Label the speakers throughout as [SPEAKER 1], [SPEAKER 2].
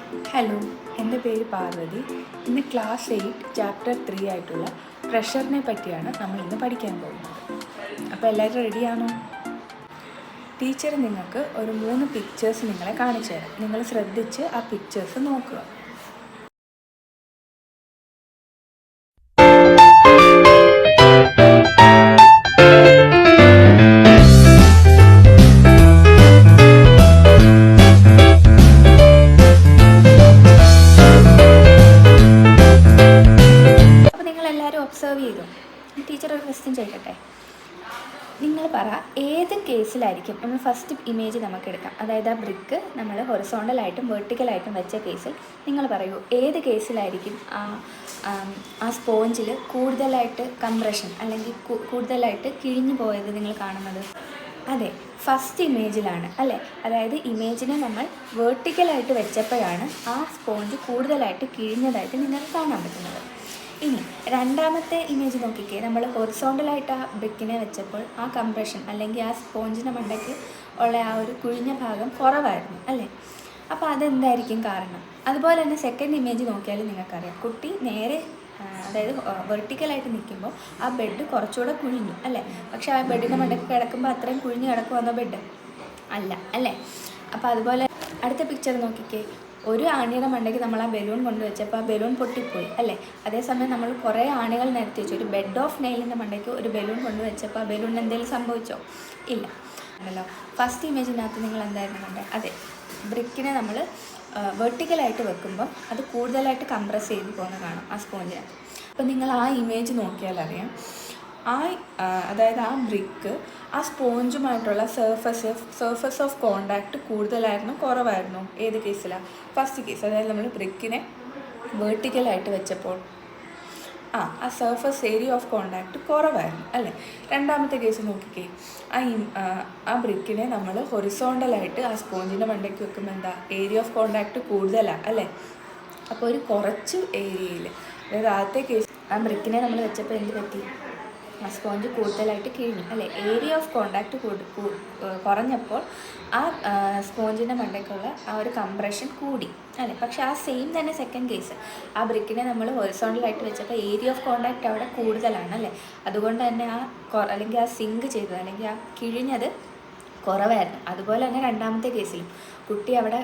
[SPEAKER 1] Hello, എൻ്റെ പേര് പാർവതി. ഇന്ന് ക്ലാസ് 8 ചാപ്റ്റർ 3 ആയിട്ടുള്ള പ്രഷറിനെ പറ്റിയാണ് നമ്മൾ ഇന്ന് പഠിക്കാൻ പോകുന്നത്. അപ്പോൾ എല്ലാവരും റെഡിയാണോ? ടീച്ചർ നിങ്ങൾക്ക് ഒരു 3 പിക്ചേഴ്സ് നിങ്ങളെ കാണിച്ചു തരാം. നിങ്ങൾ ശ്രദ്ധിച്ച് ആ പിക്ചേഴ്സ് നോക്കുക. ഒബ്സർവ് ചെയ്തു. ടീച്ചർ ഒരു ക്വസ്റ്റ്യൻ ചോദിക്കട്ടെ. നിങ്ങൾ പറ, ഏത് കേസിലായിരിക്കും നമ്മൾ ഫസ്റ്റ് ഇമേജ് നമുക്ക് എടുക്കാം, അതായത് ആ ബ്രിക്ക് നമ്മൾ ഹൊറിസോണ്ടലായിട്ടും വെർട്ടിക്കലായിട്ടും വെച്ച കേസിൽ നിങ്ങൾ പറയൂ, ഏത് കേസിലായിരിക്കും ആ സ്പോഞ്ചിൽ കൂടുതലായിട്ട് കംപ്രഷൻ അല്ലെങ്കിൽ കൂടുതലായിട്ട് കിഴിഞ്ഞു പോയത് നിങ്ങൾ കാണുന്നത്? അതെ, ഫസ്റ്റ് ഇമേജിലാണ് അല്ലേ. അതായത് ഇമേജിനെ നമ്മൾ വെർട്ടിക്കലായിട്ട് വെച്ചപ്പോഴാണ് ആ സ്പോഞ്ച് കൂടുതലായിട്ട് കിഴിഞ്ഞതായിട്ട് നിങ്ങൾക്ക് കാണാൻ പറ്റുന്നത്. ഇനി രണ്ടാമത്തെ ഇമേജ് നോക്കിക്കേ. നമ്മൾ ഹൊറിസോണ്ടലായിട്ട് ആ ബ്രിക്കിനെ വെച്ചപ്പോൾ ആ കംപ്രഷൻ അല്ലെങ്കിൽ ആ സ്പോഞ്ചിൻ്റെ മണ്ടയ്ക്ക് ഉള്ള ആ ഒരു കുഴിഞ്ഞ ഭാഗം കുറവായിരുന്നു അല്ലേ. അപ്പോൾ അതെന്തായിരിക്കും കാരണം? അതുപോലെ തന്നെ സെക്കൻഡ് ഇമേജ് നോക്കിയാൽ നിങ്ങൾക്കറിയാം, കുട്ടി നേരെ അതായത് വെർട്ടിക്കലായിട്ട് നിൽക്കുമ്പോൾ ആ ബെഡ് കുറച്ചുകൂടെ കുഴിഞ്ഞു അല്ലേ. പക്ഷേ ആ ബെഡിൻ്റെ മണ്ടയ്ക്ക് കിടക്കുമ്പോൾ അത്രയും കുഴിഞ്ഞ് കിടക്കുമെന്നോ ബെഡ് അല്ല അല്ലേ. അപ്പോൾ അതുപോലെ അടുത്ത പിക്ചർ നോക്കിക്കേ. ഒരു ആണിയുടെ മണ്ടയ്ക്ക് നമ്മൾ ആ ബലൂൺ കൊണ്ടുവച്ചപ്പോൾ ആ ബലൂൺ പൊട്ടിപ്പോയി അല്ലേ. അതേസമയം നമ്മൾ കുറേ ആണികൾ നിരത്തി വെച്ചു. ഒരു ബെഡ് ഓഫ് നെയിലിൻ്റെ മണ്ടയ്ക്ക് ഒരു ബലൂൺ കൊണ്ടുവച്ചപ്പോൾ ആ ബലൂണിന് എന്തെങ്കിലും സംഭവിച്ചോ? ഇല്ല അല്ലല്ലോ. ഫസ്റ്റ് ഇമേജിനകത്ത് നിങ്ങൾ എന്തായിരുന്നു കണ്ടത്? അതെ, ബ്രിക്കിനെ നമ്മൾ വെർട്ടിക്കലായിട്ട് വെക്കുമ്പോൾ അത് കൂടുതലായിട്ട് കംപ്രസ് ചെയ്ത് പോകുന്ന കാണാം ആ സ്പോഞ്ചിനകത്ത്. അപ്പോൾ നിങ്ങൾ ആ ഇമേജ് നോക്കിയാൽ അറിയാം, അതായത് ആ ബ്രിക്ക് ആ സ്പോഞ്ചുമായിട്ടുള്ള സർഫസ് ഓഫ് കോണ്ടാക്റ്റ് കൂടുതലായിരുന്നു കുറവായിരുന്നു? ഏത് കേസിലാണ്? ഫസ്റ്റ് കേസ്, അതായത് നമ്മൾ ബ്രിക്കിനെ വെർട്ടിക്കലായിട്ട് വെച്ചപ്പോൾ ആ സർഫസ് ഏരിയ ഓഫ് കോണ്ടാക്റ്റ് കുറവായിരുന്നു അല്ലേ. രണ്ടാമത്തെ കേസ് നോക്കിക്കേ. ആ ബ്രിക്കിനെ നമ്മൾ ഹൊറിസോണ്ടലായിട്ട് ആ സ്പോഞ്ചിൻ്റെ മണ്ടയ്ക്ക് വെക്കുമ്പോൾ എന്താ, ഏരിയ ഓഫ് കോണ്ടാക്റ്റ് കൂടുതലാണ് അല്ലേ. അപ്പോൾ ഒരു കുറച്ച് ഏരിയയിൽ, അതായത് ആദ്യത്തെ കേസ് ആ ബ്രിക്കിനെ നമ്മൾ വെച്ചപ്പോൾ എന്ത് പറ്റി? ആ സ്പോഞ്ച് കൂടുതലായിട്ട് കിഴിഞ്ഞു അല്ലേ. ഏരിയ ഓഫ് കോണ്ടാക്റ്റ് കുറഞ്ഞപ്പോൾ ആ സ്പോഞ്ചിൻ്റെ മണ്ടയ്ക്കുള്ള ആ ഒരു കംപ്രഷൻ കൂടി അല്ലേ. പക്ഷേ ആ സെയിം തന്നെ സെക്കൻഡ് കേസ്, ആ ബ്രിക്കിനെ നമ്മൾ ഹൊറിസോണ്ടലായിട്ട് വെച്ചപ്പോൾ ഏരിയ ഓഫ് കോണ്ടാക്റ്റ് അവിടെ കൂടുതലാണ് അല്ലേ. അതുകൊണ്ട് തന്നെ അല്ലെങ്കിൽ ആ സിങ്ക് ചെയ്തത് അല്ലെങ്കിൽ ആ കിഴിഞ്ഞത് കുറവായിരുന്നു. അതുപോലെ തന്നെ രണ്ടാമത്തെ കേസിലും കുട്ടി അവിടെ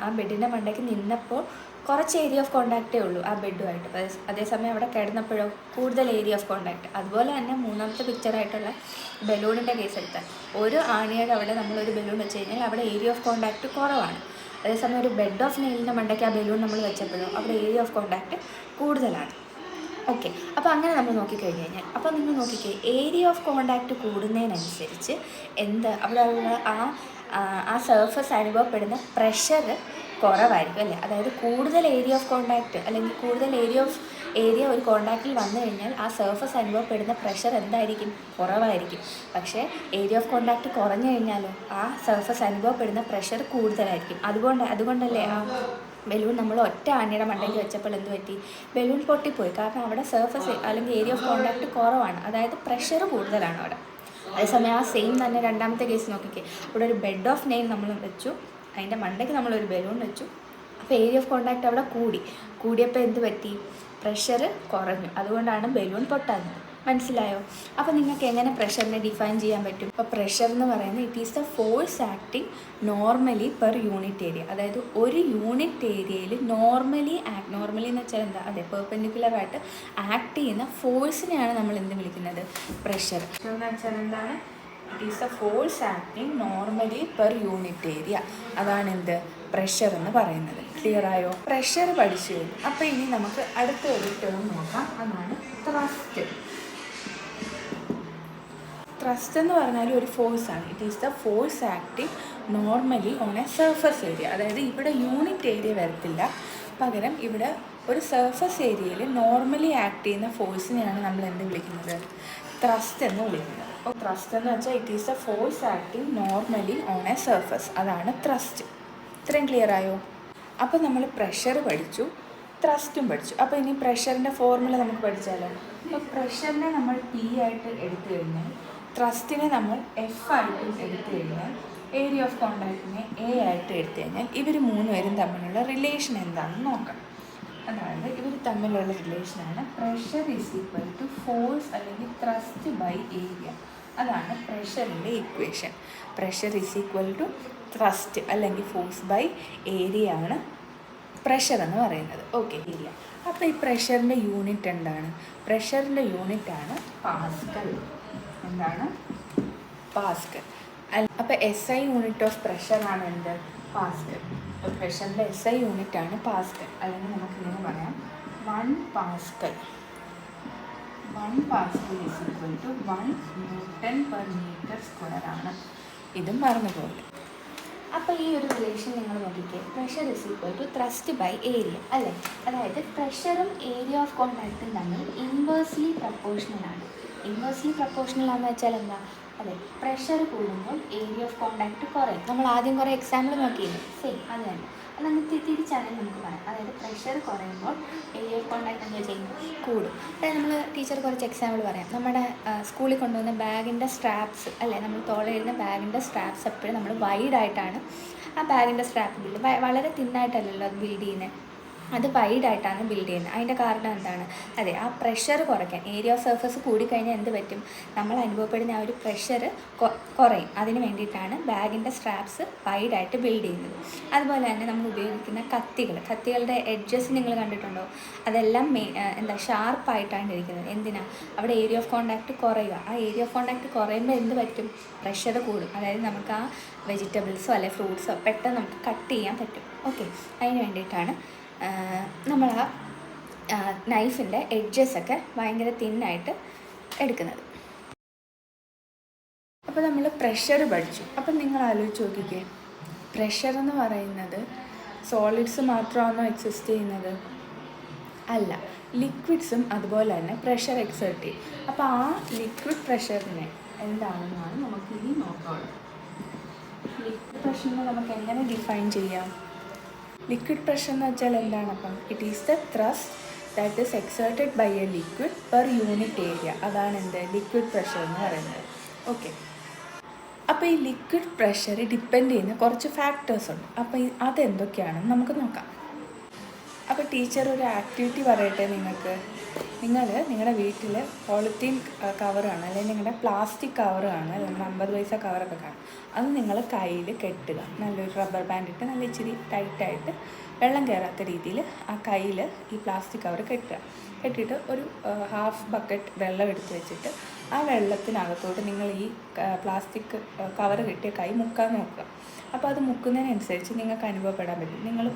[SPEAKER 1] ആ ബെഡിൻ്റെ മണ്ടയ്ക്ക് നിന്നപ്പോൾ കുറച്ച് ഏരിയ ഓഫ് കോണ്ടാക്റ്റേ ഉള്ളൂ ആ ബെഡുമായിട്ട്. അതേസമയം അവിടെ കിടന്നപ്പോഴോ കൂടുതൽ ഏരിയ ഓഫ് കോണ്ടാക്റ്റ്. അതുപോലെ തന്നെ മൂന്നാമത്തെ പിക്ചറായിട്ടുള്ള ബലൂണിൻ്റെ കേസ് എടുത്താൽ, ഒരു ആണിയുടെ അവിടെ നമ്മളൊരു ബലൂൺ വെച്ച് കഴിഞ്ഞാൽ അവിടെ ഏരിയ ഓഫ് കോണ്ടാക്റ്റ് കുറവാണ്. അതേസമയം ഒരു ബെഡ് ഓഫ് നെയിലിൻ്റെ മണ്ടയ്ക്ക് ആ ബലൂൺ നമ്മൾ വെച്ചപ്പോഴോ അവിടെ ഏരിയ ഓഫ് കോണ്ടാക്റ്റ് കൂടുതലാണ്. ഓക്കെ, അപ്പോൾ അങ്ങനെ നമ്മൾ നോക്കിക്കഴിഞ്ഞ് കഴിഞ്ഞാൽ, അപ്പോൾ നിങ്ങൾ നോക്കിക്കേ, ഏരിയ ഓഫ് കോണ്ടാക്റ്റ് കൂടുന്നതിനനുസരിച്ച് അവിടെ ഉള്ള ആ സർഫസ് അനുഭവപ്പെടുന്ന പ്രഷർ കുറവായിരിക്കും അല്ലേ. അതായത് കൂടുതൽ ഏരിയ ഓഫ് കോണ്ടാക്റ്റ് അല്ലെങ്കിൽ കൂടുതൽ ഏരിയ ഒരു കോണ്ടാക്റ്റിൽ വന്നു കഴിഞ്ഞാൽ ആ സർഫസ് അനുഭവപ്പെടുന്ന പ്രഷർ എന്തായിരിക്കും? കുറവായിരിക്കും. പക്ഷേ ഏരിയ ഓഫ് കോണ്ടാക്റ്റ് കുറഞ്ഞു കഴിഞ്ഞാലോ ആ സർഫസ് അനുഭവപ്പെടുന്ന പ്രഷർ കൂടുതലായിരിക്കും. അതുകൊണ്ടല്ലേ ആ ബലൂൺ നമ്മൾ ഒറ്റ ആണിയുടെ മണ്ടയ്ക്ക് വെച്ചപ്പോൾ എന്ത് പറ്റി? ബലൂൺ പൊട്ടിപ്പോയി. കാരണം അവിടെ സർഫസ് അല്ലെങ്കിൽ ഏരിയ ഓഫ് കോണ്ടാക്റ്റ് കുറവാണ്, അതായത് പ്രഷർ കൂടുതലാണ് അവിടെ. അതേസമയം ആ സെയിം തന്നെ രണ്ടാമത്തെ കേസ് നോക്കിക്കേ. അവിടെ ഒരു ബെഡ് ഓഫ് നെയിൽ നമ്മൾ വെച്ചു, അതിൻ്റെ മണ്ടയ്ക്ക് നമ്മളൊരു ബലൂൺ വെച്ചു. അപ്പോൾ ഏരിയ ഓഫ് കോണ്ടാക്റ്റ് അവിടെ കൂടിയപ്പോൾ എന്ത് പറ്റി? പ്രഷർ കുറഞ്ഞു. അതുകൊണ്ടാണ് ബലൂൺ പൊട്ടാഞ്ഞത്. മനസ്സിലായോ? അപ്പോൾ നിങ്ങൾക്ക് എങ്ങനെ പ്രഷറിനെ ഡിഫൈൻ ചെയ്യാൻ പറ്റും? അപ്പോൾ പ്രഷർ എന്ന് പറയുന്നത് it is the force acting normally per unit area. അതായത് ഒരു യൂണിറ്റ് ഏരിയയിൽ നോർമലി എന്ന് വെച്ചാൽ എന്താ? അതെ, പെർപെൻഡിക്കുലറായിട്ട് ആക്ട് ചെയ്യുന്ന ഫോഴ്സിനെയാണ് നമ്മൾ എന്ത് വിളിക്കുന്നത്? പ്രഷർ. എന്ന് വെച്ചാൽ എന്താണ്? It is the force acting normally per unit area. അതാണ് എന്ത്? പ്രഷർ എന്ന് പറയുന്നത്. ക്ലിയർ ആയോ? പ്രഷർ പഠിച്ചു കഴിഞ്ഞു. അപ്പോൾ ഇനി നമുക്ക് അടുത്ത ഒരു ടേം നോക്കാം, അതാണ് ത്രസ്റ്റ്. ത്രസ്റ്റ് എന്ന് പറഞ്ഞാൽ ഒരു ഫോഴ്സാണ്. It is the force acting normally on a surface area. അതായത് ഇവിടെ യൂണിറ്റ് ഏരിയ വരത്തില്ല, പകരം ഇവിടെ ഒരു സർഫസ് ഏരിയയിൽ നോർമലി ആക്ട് ചെയ്യുന്ന ഫോഴ്സിനെയാണ് നമ്മൾ എന്ത് വിളിക്കുന്നത്? ത്രസ്റ്റ് എന്ന് വിളിക്കുന്നത്. അപ്പോൾ ത്രസ്റ്റ് എന്ന് വെച്ചാൽ it is the force acting normally on a surface. അതാണ് ത്രസ്റ്റ്. ഇത്രയും ക്ലിയർ ആയോ? അപ്പോൾ നമ്മൾ പ്രഷർ പഠിച്ചു, ത്രസ്റ്റും പഠിച്ചു. അപ്പോൾ ഇനി പ്രഷറിൻ്റെ ഫോർമുല നമുക്ക് പഠിച്ചാലോ? അപ്പോൾ പ്രഷറിനെ നമ്മൾ P ആയിട്ട് എടുത്തു കഴിഞ്ഞാൽ, ത്രസ്റ്റിനെ നമ്മൾ F ആയിട്ടും എടുത്തു കഴിഞ്ഞാൽ ഏരിയ ഓഫ് കോണ്ടാക്റ്റിനെ എ ആയിട്ട് എടുത്തു കഴിഞ്ഞാൽ ഇവർ മൂന്നുപേരും തമ്മിലുള്ള റിലേഷൻ എന്താണെന്ന് നോക്കാം. അതായത് ഇവർ തമ്മിലുള്ള റിലേഷനാണ് pressure is equal to force അല്ലെങ്കിൽ ത്രസ്റ്റ് ബൈ ഏരിയ. അതാണ് പ്രഷറിൻ്റെ equation. Pressure is equal to thrust അല്ലെങ്കിൽ ഫോഴ്സ് ബൈ ഏരിയ ആണ് പ്രഷർ എന്ന് പറയുന്നത്. Okay, area. അപ്പോൾ ഈ പ്രഷറിൻ്റെ യൂണിറ്റ് എന്താണ്? പ്രഷറിൻ്റെ യൂണിറ്റാണ് പാസ്കൽ. എന്താണ്? പാസ്കൽ. അപ്പോൾ എസ് ഐ യൂണിറ്റ് ഓഫ് പ്രഷറാണ് എന്ത്? പാസ്കൽ. അപ്പോൾ പ്രഷറിൻ്റെ എസ് ഐ യൂണിറ്റാണ് പാസ്കൽ. അല്ലെങ്കിൽ നമുക്കിങ്ങനെ പറയാം 1 pascal. 1 pascal is equal to 1 newton per metre square ആണ്. ഇതും മറന്നുപോലെ. അപ്പോൾ ഈ ഒരു റിലേഷൻ നിങ്ങൾ നോക്കിക്കേ, pressure is equal to thrust by area അല്ലേ? അതായത് പ്രഷറും ഏരിയ ഓഫ് കോണ്ടാക്റ്റും തമ്മിൽ ഇൻവേഴ്സ്ലി പ്രപ്പോർഷണലാണ്. ഇൻവേഴ്സ്ലി പ്രപ്പോർഷണൽ ആണെന്ന് വെച്ചാൽ എന്താ? അതെ, പ്രഷർ കൂടുമ്പോൾ ഏരിയ ഓഫ് കോണ്ടാക്റ്റ് കുറയും. നമ്മൾ ആദ്യം കുറേ എക്സാമ്പിൾ നോക്കിയില്ലേ? സെയിം അത് തന്നെ. അത് നമുക്ക് തിരിച്ചാണെങ്കിൽ നമുക്ക് പറയാം. അതായത് പ്രഷർ കുറയുമ്പോൾ ഏരിയ ഓഫ് കോണ്ടാക്റ്റ് എന്താ ചെയ്യുന്നത്? കൂടും. അതായത് നമ്മൾ ടീച്ചർ കുറച്ച് എക്സാമ്പിൾ പറയാം. നമ്മുടെ സ്കൂളിൽ കൊണ്ടുവന്ന ബാഗിൻ്റെ സ്ട്രാപ്സ് അല്ലേ, നമ്മൾ തോളയിടുന്ന ബാഗിൻ്റെ സ്ട്രാപ്സ് എപ്പോഴും നമ്മൾ വൈഡായിട്ടാണ് ആ ബാഗിൻ്റെ സ്ട്രാപ്പ് ബിൽഡ്, വളരെ തിന്നായിട്ടല്ലല്ലോ അത് ബിൽഡ് ചെയ്യുന്നത്, അത് വൈഡായിട്ടാണ് ബിൽഡ് ചെയ്യുന്നത്. അതിൻ്റെ കാരണം എന്താണ്? അതെ, ആ പ്രഷർ കുറയ്ക്കാൻ. ഏരിയ ഓഫ് സർഫസ് കൂടിക്കഴിഞ്ഞാൽ എന്ത് പറ്റും? നമ്മൾ അനുഭവപ്പെടുന്ന ആ ഒരു പ്രഷർ കുറയും. അതിന് വേണ്ടിയിട്ടാണ് ബാഗിൻ്റെ സ്ട്രാപ്സ് വൈഡായിട്ട് ബിൽഡ് ചെയ്യുന്നത്. അതുപോലെ തന്നെ നമ്മൾ ഉപയോഗിക്കുന്ന കത്തികളുടെ എഡ്ജസ് നിങ്ങൾ കണ്ടിട്ടുണ്ടോ? അതെല്ലാം ഷാർപ്പായിട്ടാണ് ഇരിക്കുന്നത്. എന്തിനാ? അവിടെ ഏരിയ ഓഫ് കോണ്ടാക്റ്റ് കുറയുക. ആ ഏരിയ ഓഫ് കോണ്ടാക്റ്റ് കുറയുമ്പോൾ എന്ത് പറ്റും? പ്രഷർ കൂടും. അതായത് നമുക്ക് ആ വെജിറ്റബിൾസോ അല്ലെങ്കിൽ ഫ്രൂട്ട്സോ പെട്ടെന്ന് നമുക്ക് കട്ട് ചെയ്യാൻ പറ്റും. ഓക്കെ, അതിന് വേണ്ടിയിട്ടാണ് നമ്മൾ ആ നൈഫിൻ്റെ എഡ്ജസൊക്കെ ഭയങ്കര തിന്നായിട്ട് എടുക്കുന്നത്. അപ്പോൾ നമ്മൾ പ്രഷർ പഠിച്ചു. അപ്പം നിങ്ങൾ ആലോചിച്ച് നോക്കിക്കേ, പ്രഷർ എന്ന് പറയുന്നത് സോളിഡ്സ് മാത്രമാണോ എക്സിസ്റ്റ് ചെയ്യുന്നത്? അല്ല, ലിക്വിഡ്സും അതുപോലെ തന്നെ പ്രഷർ എക്സേർട്ട് ചെയ്യും. അപ്പോൾ ആ ലിക്വിഡ് പ്രഷറിനെ എന്താണെന്നാണ് നമുക്ക് ഇനി നോക്കാനുള്ളത്. ലിക്വിഡ് പ്രഷറിനെ നമുക്ക് എങ്ങനെ ഡിഫൈൻ ചെയ്യാം? ലിക്വിഡ് പ്രഷർ എന്ന് വെച്ചാൽ എന്താണ്? അപ്പം it is the thrust that is exerted by a liquid per unit area. അതാണ് എന്ത്? ലിക്വിഡ് പ്രഷർ എന്ന് പറയുന്നത്. ഓക്കെ, അപ്പോൾ ഈ ലിക്വിഡ് പ്രഷർ ഡിപ്പെൻഡ് ചെയ്യുന്ന കുറച്ച് ഫാക്ടേഴ്സ് ഉണ്ട്. അപ്പോൾ അതെന്തൊക്കെയാണെന്ന് നമുക്ക് നോക്കാം. അപ്പോൾ ടീച്ചർ ഒരു ആക്ടിവിറ്റി പറയട്ടെ നിങ്ങൾക്ക്. നിങ്ങളുടെ വീട്ടിൽ പോളിത്തീൻ കവറാണ് അല്ലെങ്കിൽ നിങ്ങളുടെ പ്ലാസ്റ്റിക് കവറാണ്, അല്ലെങ്കിൽ 50 പൈസ കവറൊക്കെ കാണും. അത് നിങ്ങൾ കയ്യിൽ കെട്ടുക. നല്ലൊരു റബ്ബർ ബാൻഡ് ഇട്ട് നല്ല ഇച്ചിരി ടൈറ്റായിട്ട് വെള്ളം കയറാത്ത രീതിയിൽ ആ കയ്യിൽ ഈ പ്ലാസ്റ്റിക് കവർ കെട്ടിയിട്ട് ഒരു ഹാഫ് ബക്കറ്റ് വെള്ളം എടുത്ത് വെച്ചിട്ട് ആ വെള്ളത്തിനകത്തോട്ട് നിങ്ങൾ ഈ പ്ലാസ്റ്റിക് കവർ കെട്ടിയ കൈ മുക്കാൻ നോക്കുക. അപ്പോൾ അത് മുക്കുന്നതിനനുസരിച്ച് നിങ്ങൾക്ക് അനുഭവപ്പെടാൻ പറ്റും. നിങ്ങൾ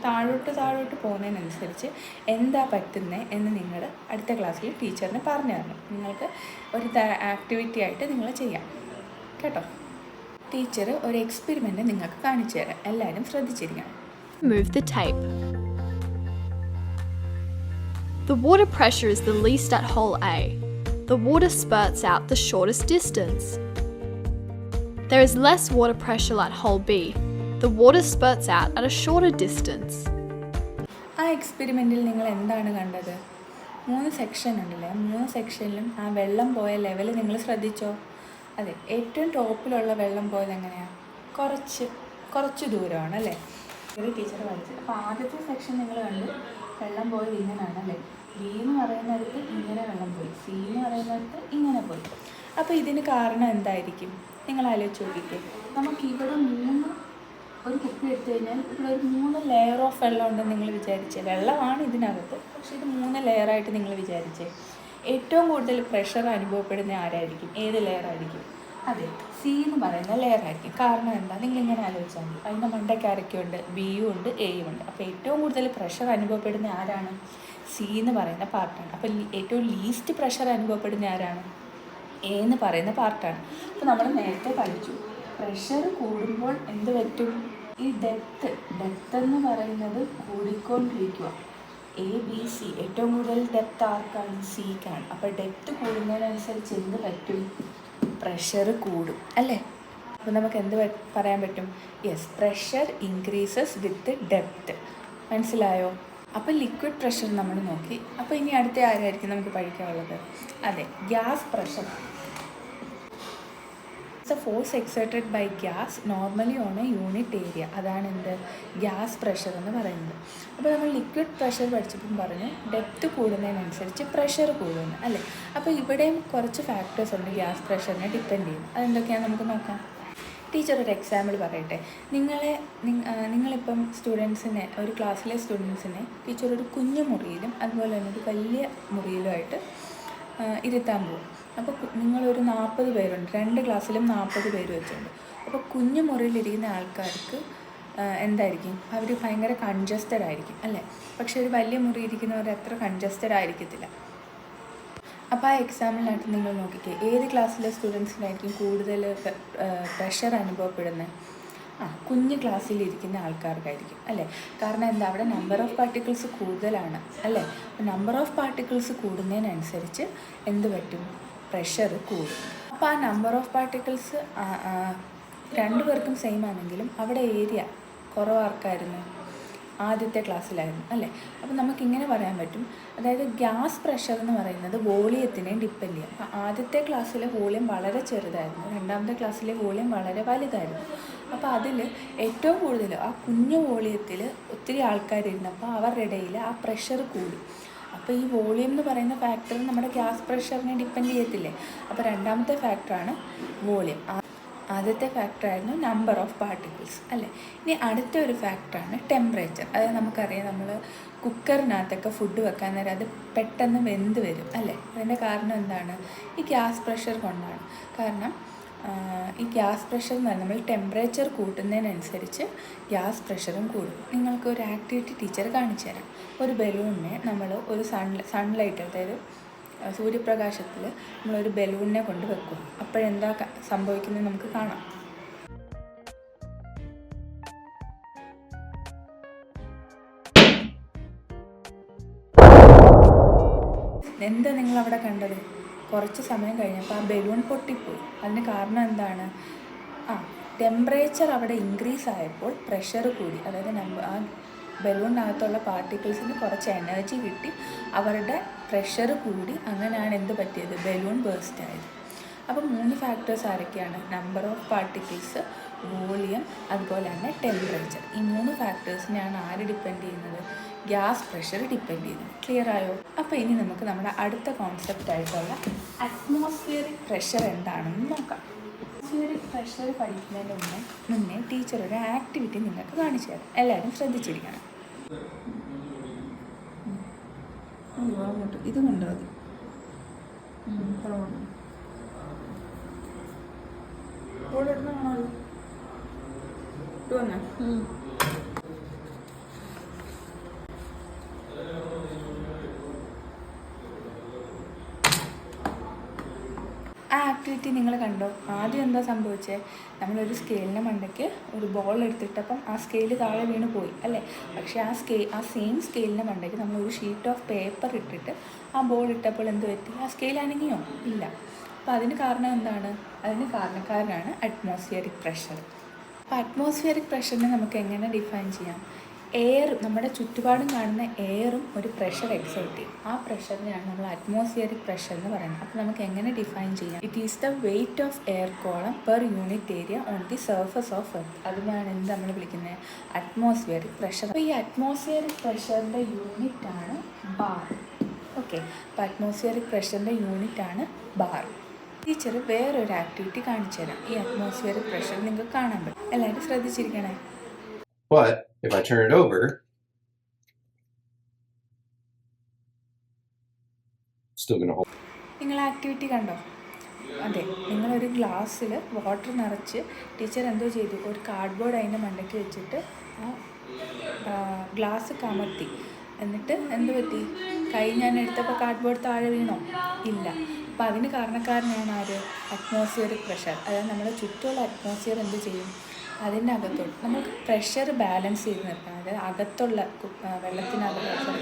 [SPEAKER 1] താഴോട്ട് പോകുന്നതിനനുസരിച്ച് എന്താ പറ്റുന്നത് എന്ന് നിങ്ങൾ അടുത്ത ക്ലാസ്സിൽ ടീച്ചറിന് പറഞ്ഞു തരണം. നിങ്ങൾക്ക് ഒരു ആക്ടിവിറ്റി ആയിട്ട് നിങ്ങൾ ചെയ്യാം കേട്ടോ. ടീച്ചർ ഒരു എക്സ്പെരിമെൻറ്റ് നിങ്ങൾക്ക് കാണിച്ചു തരാം. എല്ലാവരും ശ്രദ്ധിച്ചിരിക്കണം.
[SPEAKER 2] Move the tape. The water pressure is the least at hole A. The water spurts out the shortest distance. There is less water pressure at hole B. The water spurts out at a shorter distance.
[SPEAKER 1] ആ എക്സ്പെരിമെൻറ്റിൽ നിങ്ങൾ എന്താണ് കണ്ടത്? 3 section ഉണ്ടല്ലേ, 3 സെക്ഷനിലും ആ വെള്ളം പോയ level നിങ്ങൾ ശ്രദ്ധിച്ചോ? അതെ, ഏറ്റവും ടോപ്പിലുള്ള വെള്ളം പോയത് എങ്ങനെയാണ്? കുറച്ച് ദൂരമാണ് അല്ലേ? ഒരു ടീച്ചർ പഠിച്ചത്. അപ്പോൾ ആദ്യത്തെ സെക്ഷൻ നിങ്ങൾ കണ്ട് വെള്ളം പോയത് ഇങ്ങനെയാണ് അല്ലേ? ബി എന്ന് പറയുന്നിടത്ത് ഇങ്ങനെ വെള്ളം പോയി, സി എന്ന് പറയുന്നിടത്ത് ഇങ്ങനെ പോയി. അപ്പോൾ ഇതിന് കാരണം എന്തായിരിക്കും? നിങ്ങൾ ആലോചിച്ച് നോക്കിക്കേ. നമുക്കിവിടെ ഒരു കുപ്പി എടുത്തു കഴിഞ്ഞാൽ ഇവിടെ ഒരു 3 ലെയർ ഓഫ് വെള്ളം ഉണ്ടെന്ന് നിങ്ങൾ വിചാരിച്ചേ. വെള്ളമാണ് ഇതിനകത്ത്, പക്ഷേ ഇത് 3 ലെയറായിട്ട് നിങ്ങൾ വിചാരിച്ചേ. ഏറ്റവും കൂടുതൽ പ്രഷർ അനുഭവപ്പെടുന്ന ആരായിരിക്കും? ഏത് ലെയറായിരിക്കും? അതെ, സി എന്ന് പറയുന്ന ലെയറായിരിക്കും. കാരണം എന്താ? നിങ്ങളിങ്ങനെ ആലോചിച്ചാൽ മതി. അതിൻ്റെ മണ്ടയ്ക്ക് ആരൊക്കെയുണ്ട്? ബിയും ഉണ്ട്, എയും ഉണ്ട്. അപ്പോൾ ഏറ്റവും കൂടുതൽ പ്രഷർ അനുഭവപ്പെടുന്ന ആരാണ്? സി എന്ന് പറയുന്ന പാർട്ടാണ്. അപ്പോൾ ഏറ്റവും ലീസ്റ്റ് പ്രഷർ അനുഭവപ്പെടുന്ന ആരാണ്? എ എന്ന് പറയുന്ന പാർട്ടാണ്. അപ്പോൾ നമ്മൾ നേരത്തെ പഠിച്ചു, പ്രഷർ കൂടുമ്പോൾ എന്ത് പറ്റും? ഈ ഡെപ്ത് എന്ന് പറയുന്നത് കൂടിക്കൊണ്ടിരിക്കുക. എ ബി സി ഏറ്റവും കൂടുതൽ ഡെപ്ത് ആർക്കാണ്? സിക്കാണ്. അപ്പോൾ ഡെപ്ത് കൂടുന്നതിനനുസരിച്ച് എന്ത് പറ്റും? പ്രഷർ കൂടും അല്ലേ? അപ്പോൾ നമുക്ക് എന്ത് പറയാൻ പറ്റും? Yes, pressure increases with depth. മനസ്സിലായോ? അപ്പോൾ ലിക്വിഡ് പ്രഷർ നമ്മൾ നോക്കി. അപ്പോൾ ഇനി അടുത്ത ആരായിരിക്കും നമുക്ക് പഠിക്കാനുള്ളത്? അതെ, gas pressure. The force exerted by gas normally on a unit area. അതാണ് എന്ത് ഗ്യാസ് പ്രഷർ എന്ന് പറയുന്നത്. അപ്പോൾ നമ്മൾ ലിക്വിഡ് പ്രഷർ പഠിച്ചപ്പം പറഞ്ഞു ഡെപ്ത് കൂടുന്നതിനനുസരിച്ച് പ്രഷർ കൂടുന്നു അല്ലേ. അപ്പോൾ ഇവിടെയും കുറച്ച് ഫാക്ടേഴ്സ് ഉണ്ട് ഗ്യാസ് പ്രഷറിനെ ഡിപ്പെൻഡ് ചെയ്യുന്നത്. അതെന്തൊക്കെയാണെന്ന് നമുക്ക് നോക്കാം. ടീച്ചർ ഒരു എക്സാമ്പിൾ പറയട്ടെ. നിങ്ങളിപ്പം സ്റ്റുഡൻസിനെ, ഒരു ക്ലാസ്സിലെ സ്റ്റുഡൻസിനെ ടീച്ചർ ഒരു കുഞ്ഞു മുറിയിലും അതുപോലെ തന്നെ ഒരു വലിയ മുറിയിലുമായിട്ട് ഇരുത്താൻ പോകും. അപ്പോൾ നിങ്ങളൊരു 40 പേരുണ്ട്, 2 ക്ലാസ്സിലും 40 പേര് വെച്ചുണ്ട്. അപ്പോൾ കുഞ്ഞു മുറിയിലിരിക്കുന്ന ആൾക്കാർക്ക് എന്തായിരിക്കും, അവർ ഭയങ്കര കൺജസ്റ്റഡ് ആയിരിക്കും അല്ലേ. പക്ഷേ ഒരു വലിയ മുറി ഇരിക്കുന്നവർ അത്ര കൺജസ്റ്റഡ് ആയിരിക്കത്തില്ല. അപ്പോൾ ആ എക്സാമ്പിളിനകത്ത് നിങ്ങൾ നോക്കിക്കേ, ഏത് ക്ലാസ്സിലെ സ്റ്റുഡൻസിനായിരിക്കും കൂടുതൽ പ്രഷർ അനുഭവപ്പെടുന്നത്? കുഞ്ഞ് ക്ലാസ്സിലിരിക്കുന്ന ആൾക്കാർക്കായിരിക്കും അല്ലേ. കാരണം എന്താ, അവിടെ നമ്പർ ഓഫ് പാർട്ടിക്കിൾസ് കൂടുതലാണ് അല്ലേ. നമ്പർ ഓഫ് പാർട്ടിക്കിൾസ് കൂടുന്നതിനനുസരിച്ച് എന്ത് പറ്റും, പ്രഷർ കൂടും. അപ്പോൾ ആ നമ്പർ ഓഫ് പാർട്ടിക്കിൾസ് 2 പേർക്കും സെയിം ആണെങ്കിലും അവിടെ ഏരിയ കുറവാർക്കായിരുന്നു, ആദ്യത്തെ ക്ലാസ്സിലായിരുന്നു അല്ലേ. അപ്പോൾ നമുക്കിങ്ങനെ പറയാൻ പറ്റും, അതായത് ഗ്യാസ് പ്രഷർ എന്ന് പറയുന്നത് വോളിയത്തിനെ ഡിപ്പെൻഡ് ചെയ്യും. അപ്പോൾ ആദ്യത്തെ ക്ലാസ്സിലെ വോളിയം വളരെ ചെറുതായിരുന്നു, രണ്ടാമത്തെ ക്ലാസ്സിലെ വോളിയം വളരെ വലുതായിരുന്നു. അപ്പോൾ അതിൽ ഏറ്റവും കൂടുതൽ ആ കുഞ്ഞു വോളിയത്തിൽ ഒത്തിരി ആൾക്കാരിരുന്നപ്പോൾ അവരുടെ ഇടയിൽ ആ പ്രഷർ കൂടി. അപ്പോൾ ഈ വോളിയം എന്ന് പറയുന്ന ഫാക്ടർ നമ്മുടെ ഗ്യാസ് പ്രഷറിനെ ഡിപ്പെൻഡ് ചെയ്യത്തില്ലേ. അപ്പോൾ രണ്ടാമത്തെ ഫാക്ടറാണ് വോളിയം. ആദ്യത്തെ ഫാക്ടറായിരുന്നു നമ്പർ ഓഫ് പാർട്ടിക്കിൾസ് അല്ലേ. ഇനി അടുത്ത ഒരു ഫാക്ടറാണ് ടെമ്പറേച്ചർ. അത് നമുക്കറിയാം, നമ്മൾ കുക്കറിനകത്തൊക്കെ ഫുഡ് വെക്കാൻ നേരം അത് പെട്ടെന്ന് വെന്ത് വരും അല്ലേ. അതിൻ്റെ കാരണം എന്താണ്, ഈ ഗ്യാസ് പ്രഷർ കൊണ്ടാണ്. കാരണം ഈ ഗ്യാസ് പ്രഷർ എന്ന് പറഞ്ഞാൽ നമ്മൾ ടെമ്പറേച്ചർ കൂട്ടുന്നതിനനുസരിച്ച് ഗ്യാസ് പ്രഷറും കൂടും. നിങ്ങൾക്ക് ഒരു ആക്ടിവിറ്റി ടീച്ചർ കാണിച്ചു തരാം. ഒരു ബലൂണിനെ നമ്മൾ ഒരു സൺലൈറ്റ്, അതായത് സൂര്യപ്രകാശത്തിൽ നമ്മളൊരു ബലൂണിനെ കൊണ്ട് വെക്കും. അപ്പോഴെന്താ സംഭവിക്കുന്നത് നമുക്ക് കാണാം. എന്താ നിങ്ങളവിടെ കണ്ടത്, കുറച്ച് സമയം കഴിഞ്ഞപ്പോൾ ആ ബലൂൺ പൊട്ടിപ്പോയി. അതിന് കാരണം എന്താണ്, ടെമ്പറേച്ചർ അവിടെ ഇൻക്രീസ് ആയപ്പോൾ പ്രഷർ കൂടി. അതായത് ആ ബലൂണിനകത്തുള്ള പാർട്ടിക്കിൾസിന് കുറച്ച് എനർജി കിട്ടി, അവരുടെ പ്രഷർ കൂടി. അങ്ങനെയാണ് എന്ത് പറ്റിയത്, ബലൂൺ ബേസ്റ്റ് ആയത്. അപ്പോൾ 3 ഫാക്ടേഴ്സ് ആരൊക്കെയാണ്, നമ്പർ ഓഫ് പാർട്ടിക്കിൾസ്, വോളിയം, അതുപോലെ തന്നെ ടെമ്പറേച്ചർ. ഈ 3 ഫാക്ടേഴ്സിനെയാണ് ആര് ഡിപ്പെൻഡ് ചെയ്യുന്നത്, ഗ്യാസ് പ്രഷർ ഡിപ്പെൻഡ് ചെയ്യുന്നത്. ക്ലിയർ ആയോ? അപ്പോൾ ഇനി നമുക്ക് നമ്മുടെ അടുത്ത കോൺസെപ്റ്റ് ആയിട്ടുള്ള അറ്റ്മോസ്ഫിയറിക് പ്രഷർ എന്താണെന്ന് നോക്കാം. അറ്റ്മോസ്ഫിയറിക് പ്രഷർ പഠിക്കുന്നതിന് മുന്നേ ടീച്ചർ ഒരു ആക്ടിവിറ്റി നിങ്ങൾക്ക് കാണിച്ചു തരാം. എല്ലാവരും ശ്രദ്ധിച്ചിരിക്കണം. അങ്ങോട്ട് ഇത് കണ്ടോ, ആ ആക്ടിവിറ്റി നിങ്ങൾ കണ്ടോ? ആദ്യം എന്താ സംഭവിച്ചത്, നമ്മളൊരു സ്കെയിലിൻ്റെ മണ്ടയ്ക്ക് ഒരു ബോൾ എടുത്തിട്ടപ്പം ആ സ്കെയിൽ താഴെ വീണ് പോയി അല്ലേ. പക്ഷേ ആ സെയിം സ്കെയിലിൻ്റെ മണ്ടയ്ക്ക് നമ്മളൊരു ഷീറ്റ് ഓഫ് പേപ്പർ ഇട്ടിട്ട് ആ ബോൾ ഇട്ടപ്പോൾ എന്ത് പറ്റി, ആ സ്കെയിൽ അനങ്ങിയോ? ഇല്ല. അപ്പോൾ അതിന് കാരണം എന്താണ്, അതിന് കാരണക്കാരനാണ് അറ്റ്മോസ്ഫിയറിക് പ്രഷർ. അപ്പോൾ അറ്റ്മോസ്ഫിയറിക് പ്രഷറിനെ നമുക്ക് എങ്ങനെ ഡിഫൈൻ ചെയ്യാം, എയർ, നമ്മുടെ ചുറ്റുപാടും കാണുന്ന എയറും ഒരു പ്രഷർ എക്സേർട്ട് ചെയ്യും. ആ പ്രഷറിനെയാണ് നമ്മൾ അറ്റ്മോസ്ഫിയറിക് പ്രഷർ എന്ന് പറയുന്നത്. അപ്പോൾ നമുക്ക് എങ്ങനെ ഡിഫൈൻ ചെയ്യാം, it is the weight of air column per unit area on the surface of earth. അതിനാണ് എന്ത് നമ്മൾ വിളിക്കുന്നത്, അറ്റ്മോസ്ഫിയറിക് പ്രഷർ. അപ്പോൾ ഈ അറ്റ്മോസ്ഫിയറിക് പ്രഷറിൻ്റെ യൂണിറ്റ് ആണ് ബാർ. ഓക്കെ, അപ്പോൾ അറ്റ്മോസ്ഫിയറിക് പ്രഷറിൻ്റെ യൂണിറ്റ് ആണ് ബാർ. ടീച്ചർ വേറൊരു ആക്ടിവിറ്റി കാണിച്ചു തരാം. ഈ അറ്റ്മോസ്ഫിയറിക് പ്രഷർ നിങ്ങൾക്ക് കാണാൻ പറ്റും. എല്ലാവരും ശ്രദ്ധിച്ചിരിക്കണേ.
[SPEAKER 3] But if I turn it over, still going to hold.
[SPEAKER 1] നിങ്ങൾ ആക്ടിവിറ്റി കണ്ടോ? അതെ, നിങ്ങളൊരു ഗ്ലാസ്സിൽ വാട്ടർ നിറച്ച് ടീച്ചർ എന്തോ ചെയ്തു, ഒരു കാർഡ്ബോർഡ് അതിൻ്റെ മണ്ടയ്ക്ക് വെച്ചിട്ട് ആ ഗ്ലാസ് കമത്തി. എന്നിട്ട് എന്ത് പറ്റി, കൈ ഞാൻ എടുത്തപ്പോൾ കാർഡ്ബോർഡ് താഴെ വീണോ? ഇല്ല. അപ്പോൾ അതിന് കാരണക്കാരനാണ് ആര്, അറ്റ്മോസ്ഫിയറിക് പ്രഷർ. അതായത് നമ്മുടെ ചുറ്റുമുള്ള അറ്റ്മോസ്ഫിയർ എന്ത് ചെയ്യും, അതിൻ്റെ അകത്തോട്ട് നമുക്ക് പ്രഷർ ബാലൻസ് ചെയ്ത് നിർത്തണം. അതായത് അകത്തുള്ള വെള്ളത്തിനകത്ത്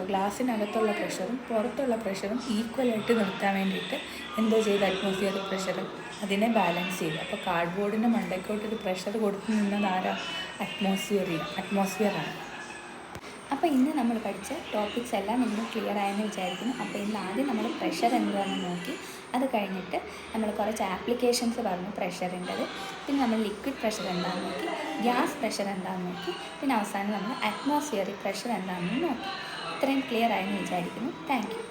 [SPEAKER 1] ഗ്ലാസ്സിനകത്തുള്ള പ്രഷറും പുറത്തുള്ള പ്രഷറും ഈക്വലായിട്ട് നിർത്താൻ വേണ്ടിയിട്ട് എന്തോ ചെയ്ത് അറ്റ്മോസ്ഫിയറിക് പ്രഷർ അതിനെ ബാലൻസ് ചെയ്തു. അപ്പോൾ കാർഡ്ബോർഡിൻ്റെ മണ്ടയ്ക്കോട്ടൊരു പ്രഷർ കൊടുത്ത് നിന്നത് ആരാ, അറ്റ്മോസ്ഫിയറാണ്. അപ്പോൾ ഇന്ന് നമ്മൾ പഠിച്ച ടോപ്പിക്സ് എല്ലാം നിങ്ങൾ ക്ലിയർ ആയെന്ന് വിചാരിക്കുന്നു. അപ്പോൾ ഇന്ന് ആദ്യം നമ്മൾ പ്രഷർ എന്താണെന്ന് നോക്കി, അത് കഴിഞ്ഞിട്ട് നമ്മൾ കുറച്ച് ആപ്ലിക്കേഷൻസ് പറഞ്ഞു പ്രഷറിൻ്റെത്, പിന്നെ നമ്മൾ ലിക്വിഡ് പ്രഷർ എന്താണെന്ന് നോക്കി, ഗ്യാസ് പ്രഷർ എന്താണെന്ന് നോക്കി, പിന്നെ അവസാനം നമ്മൾ അറ്റ്മോസ്ഫിയറിക് പ്രഷർ എന്താണെന്ന് നോക്കി. ഇത്രയും ക്ലിയർ ആയെന്ന് വിചാരിക്കുന്നു. Thank you.